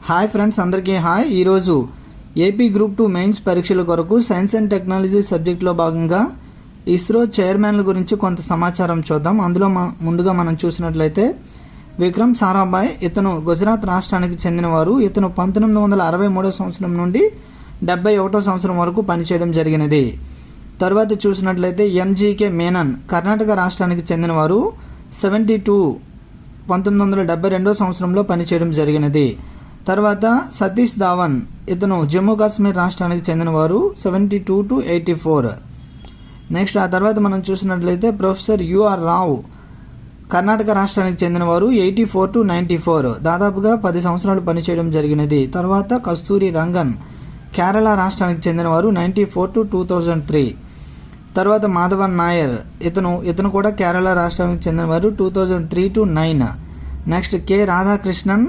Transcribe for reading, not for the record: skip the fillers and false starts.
Hi friends, అందరికీ hi. ఈరోజు AP group 2 mains పరీక్షల కొరకు సైన్స్ అండ్ టెక్నాలజీ సబ్జెక్ట్లో భాగంగా ఇస్రో చైర్మన్ల గురించి కొంత సమాచారం చూద్దాం. అందులో ముందుగా మనం చూసినట్లయితే విక్రమ్ సారాభాయ్, ఇతను గుజరాత్ రాష్ట్రానికి చెందినవారు. ఇతను 1963 సంవత్సరం నుండి 71 సంవత్సరం వరకు పనిచేయడం జరిగినది. తర్వాత చూసినట్లయితే ఎంజీకే మేనన్, కర్ణాటక రాష్ట్రానికి చెందినవారు. 1972 సంవత్సరంలో పనిచేయడం జరిగినది. తర్వాత సతీష్ ధావన్, ఇతను జమ్మూ కాశ్మీర్ రాష్ట్రానికి చెందినవారు. 72 to 84. నెక్స్ట్ ఆ తర్వాత మనం చూసినట్లయితే ప్రొఫెసర్ యుఆర్ రావు, కర్ణాటక రాష్ట్రానికి చెందినవారు. 84 to 94, దాదాపుగా 10 సంవత్సరాలు పనిచేయడం జరిగినది. తర్వాత కస్తూరి రంగన్, కేరళ రాష్ట్రానికి చెందినవారు. 94 to 2003. తర్వాత మాధవన్ నాయర్, ఇతను కూడా కేరళ రాష్ట్రానికి చెందినవారు. 2003 to 9. Next K Radhakrishnan,